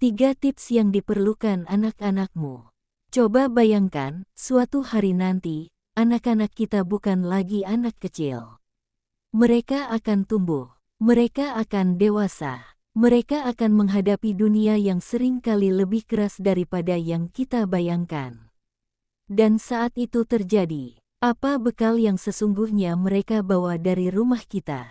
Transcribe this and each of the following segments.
3 tips yang diperlukan anak-anakmu. Coba bayangkan, suatu hari nanti, anak-anak kita bukan lagi anak kecil. Mereka akan tumbuh, mereka akan dewasa, mereka akan menghadapi dunia yang sering kali lebih keras daripada yang kita bayangkan. Dan saat itu terjadi, apa bekal yang sesungguhnya mereka bawa dari rumah kita?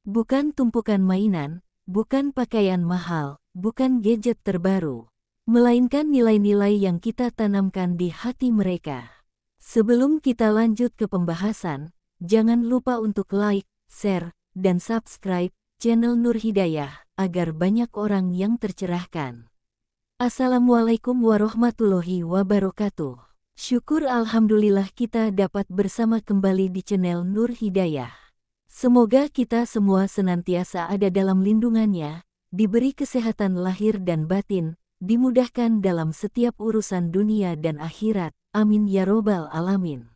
Bukan tumpukan mainan, bukan pakaian mahal, bukan gadget terbaru, melainkan nilai-nilai yang kita tanamkan di hati mereka. Sebelum kita lanjut ke pembahasan, jangan lupa untuk like, share, dan subscribe channel Nur Hidayah agar banyak orang yang tercerahkan. Assalamualaikum warahmatullahi wabarakatuh. Syukur alhamdulillah kita dapat bersama kembali di channel Nur Hidayah. Semoga kita semua senantiasa ada dalam lindungannya, diberi kesehatan lahir dan batin, dimudahkan dalam setiap urusan dunia dan akhirat. Amin ya robbal alamin.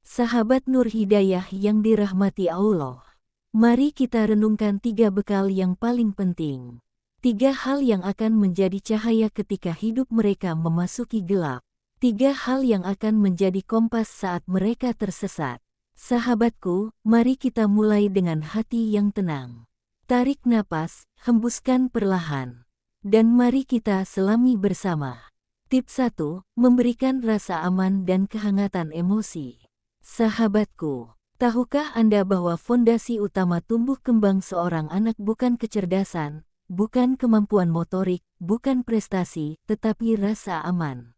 Sahabat Nur Hidayah yang dirahmati Allah, mari kita renungkan 3 bekal yang paling penting. 3 hal yang akan menjadi cahaya ketika hidup mereka memasuki gelap. 3 hal yang akan menjadi kompas saat mereka tersesat. Sahabatku, mari kita mulai dengan hati yang tenang. Tarik napas, hembuskan perlahan. Dan mari kita selami bersama. Tips 1, memberikan rasa aman dan kehangatan emosi. Sahabatku, tahukah Anda bahwa fondasi utama tumbuh kembang seorang anak bukan kecerdasan, bukan kemampuan motorik, bukan prestasi, tetapi rasa aman.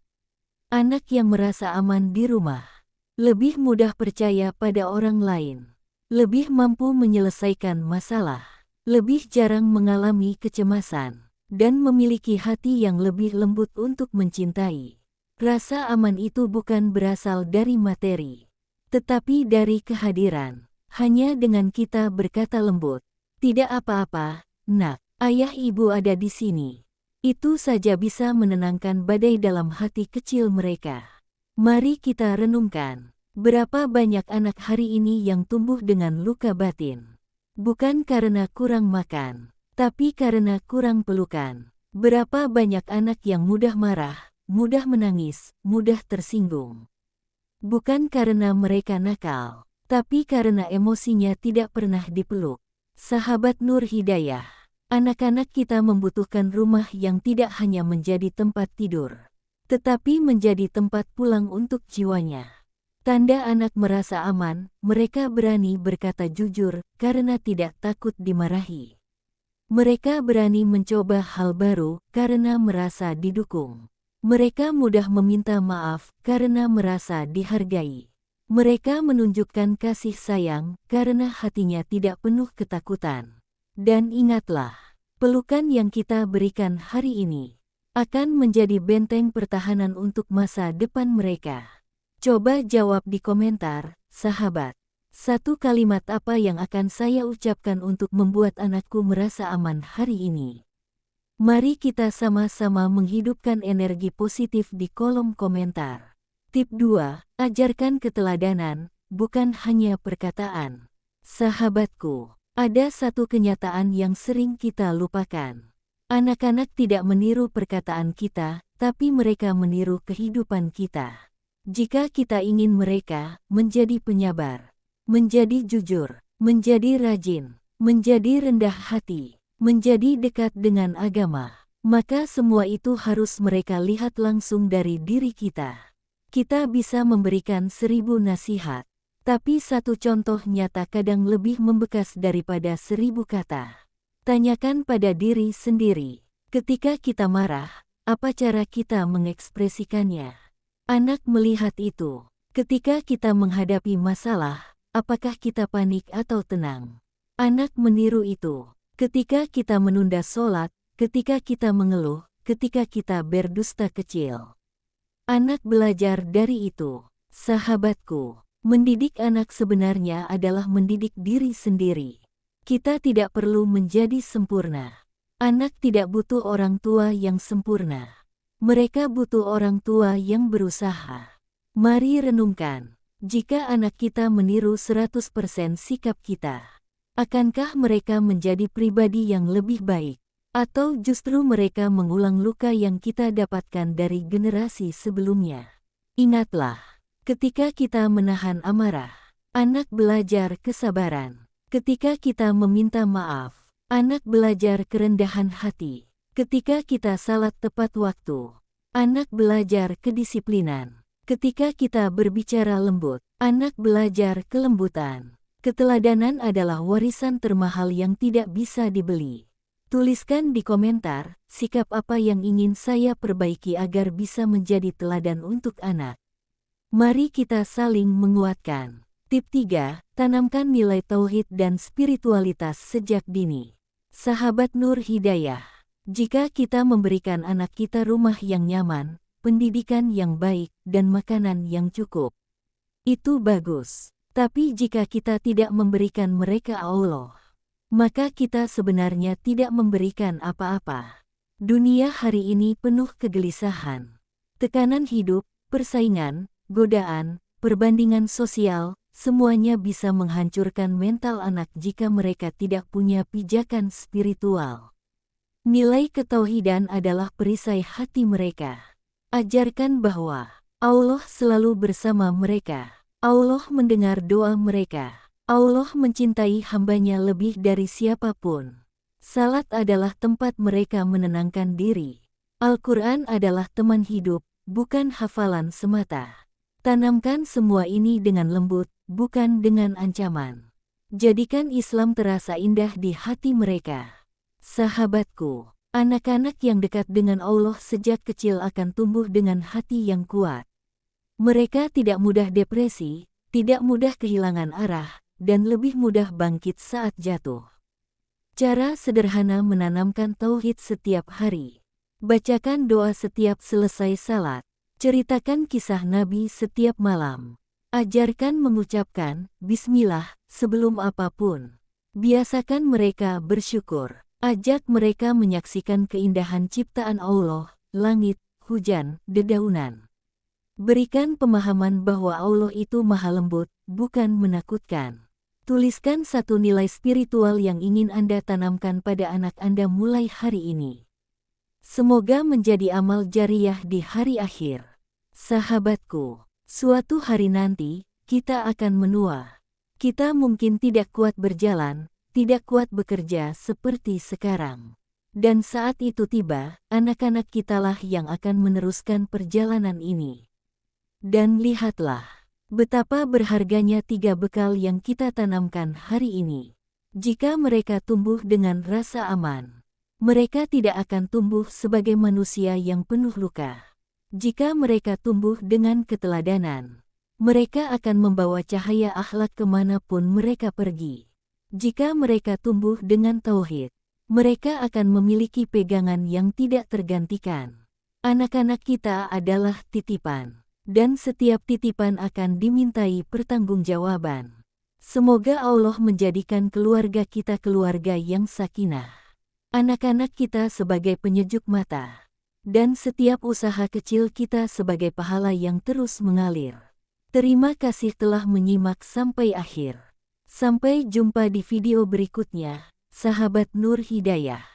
Anak yang merasa aman di rumah lebih mudah percaya pada orang lain, lebih mampu menyelesaikan masalah, lebih jarang mengalami kecemasan, dan memiliki hati yang lebih lembut untuk mencintai. Rasa aman itu bukan berasal dari materi, tetapi dari kehadiran. Hanya dengan kita berkata lembut, "Tidak apa-apa, Nak, ayah ibu ada di sini." Itu saja bisa menenangkan badai dalam hati kecil mereka. Mari kita renungkan, berapa banyak anak hari ini yang tumbuh dengan luka batin? Bukan karena kurang makan, tapi karena kurang pelukan. Berapa banyak anak yang mudah marah, mudah menangis, mudah tersinggung? Bukan karena mereka nakal, tapi karena emosinya tidak pernah dipeluk. Sahabat Nur Hidayah, anak-anak kita membutuhkan rumah yang tidak hanya menjadi tempat tidur, tetapi menjadi tempat pulang untuk jiwanya. Tanda anak merasa aman, mereka berani berkata jujur karena tidak takut dimarahi. Mereka berani mencoba hal baru karena merasa didukung. Mereka mudah meminta maaf karena merasa dihargai. Mereka menunjukkan kasih sayang karena hatinya tidak penuh ketakutan. Dan ingatlah, pelukan yang kita berikan hari ini akan menjadi benteng pertahanan untuk masa depan mereka. Coba jawab di komentar, sahabat. 1 kalimat apa yang akan saya ucapkan untuk membuat anakku merasa aman hari ini? Mari kita sama-sama menghidupkan energi positif di kolom komentar. Tip 2, ajarkan keteladanan, bukan hanya perkataan. Sahabatku, ada satu kenyataan yang sering kita lupakan. Anak-anak tidak meniru perkataan kita, tapi mereka meniru kehidupan kita. Jika kita ingin mereka menjadi penyabar, menjadi jujur, menjadi rajin, menjadi rendah hati, menjadi dekat dengan agama, maka semua itu harus mereka lihat langsung dari diri kita. Kita bisa memberikan 1000 nasihat, tapi satu contoh nyata kadang lebih membekas daripada 1000 kata. Tanyakan pada diri sendiri, ketika kita marah, apa cara kita mengekspresikannya? Anak melihat itu. Ketika kita menghadapi masalah, apakah kita panik atau tenang? Anak meniru itu. Ketika kita menunda sholat, ketika kita mengeluh, ketika kita berdusta kecil. Anak belajar dari itu. Sahabatku, mendidik anak sebenarnya adalah mendidik diri sendiri. Kita tidak perlu menjadi sempurna. Anak tidak butuh orang tua yang sempurna. Mereka butuh orang tua yang berusaha. Mari renungkan, jika anak kita meniru 100% sikap kita, akankah mereka menjadi pribadi yang lebih baik, Atau justru mereka mengulang luka yang kita dapatkan dari generasi sebelumnya? Ingatlah, ketika kita menahan amarah, anak belajar kesabaran. Ketika kita meminta maaf, anak belajar kerendahan hati. Ketika kita salat tepat waktu, anak belajar kedisiplinan. Ketika kita berbicara lembut, anak belajar kelembutan. Keteladanan adalah warisan termahal yang tidak bisa dibeli. Tuliskan di komentar, sikap apa yang ingin saya perbaiki agar bisa menjadi teladan untuk anak. Mari kita saling menguatkan. Tip 3, tanamkan nilai tauhid dan spiritualitas sejak dini. Sahabat Nur Hidayah, jika kita memberikan anak kita rumah yang nyaman, pendidikan yang baik, dan makanan yang cukup, itu bagus. Tapi jika kita tidak memberikan mereka Allah, maka kita sebenarnya tidak memberikan apa-apa. Dunia hari ini penuh kegelisahan, tekanan hidup, persaingan, godaan, perbandingan sosial, semuanya bisa menghancurkan mental anak jika mereka tidak punya pijakan spiritual. Nilai ketauhidan adalah perisai hati mereka. Ajarkan bahwa Allah selalu bersama mereka. Allah mendengar doa mereka. Allah mencintai hambanya lebih dari siapapun. Salat adalah tempat mereka menenangkan diri. Al-Quran adalah teman hidup, bukan hafalan semata. Tanamkan semua ini dengan lembut, bukan dengan ancaman. Jadikan Islam terasa indah di hati mereka. Sahabatku, anak-anak yang dekat dengan Allah sejak kecil akan tumbuh dengan hati yang kuat. Mereka tidak mudah depresi, tidak mudah kehilangan arah, dan lebih mudah bangkit saat jatuh. Cara sederhana menanamkan tauhid setiap hari. Bacakan doa setiap selesai salat. Ceritakan kisah Nabi setiap malam. Ajarkan mengucapkan Bismillah sebelum apapun. Biasakan mereka bersyukur. Ajak mereka menyaksikan keindahan ciptaan Allah, langit, hujan, dedaunan. Berikan pemahaman bahwa Allah itu maha lembut, bukan menakutkan. Tuliskan satu nilai spiritual yang ingin Anda tanamkan pada anak Anda mulai hari ini. Semoga menjadi amal jariyah di hari akhir. Sahabatku, suatu hari nanti, kita akan menua. Kita mungkin tidak kuat berjalan, tidak kuat bekerja seperti sekarang. Dan saat itu tiba, anak-anak kitalah yang akan meneruskan perjalanan ini. Dan lihatlah, betapa berharganya 3 bekal yang kita tanamkan hari ini. Jika mereka tumbuh dengan rasa aman, mereka tidak akan tumbuh sebagai manusia yang penuh luka. Jika mereka tumbuh dengan keteladanan, mereka akan membawa cahaya akhlak kemanapun mereka pergi. Jika mereka tumbuh dengan tauhid, mereka akan memiliki pegangan yang tidak tergantikan. Anak-anak kita adalah titipan. Dan setiap titipan akan dimintai pertanggungjawaban. Semoga Allah menjadikan keluarga kita keluarga yang sakinah. Anak-anak kita sebagai penyejuk mata. Dan setiap usaha kecil kita sebagai pahala yang terus mengalir. Terima kasih telah menyimak sampai akhir. Sampai jumpa di video berikutnya, sahabat Nur Hidayah.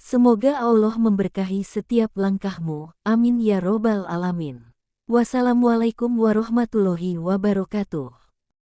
Semoga Allah memberkahi setiap langkahmu. Amin ya robbal alamin. Wassalamualaikum warahmatullahi wabarakatuh.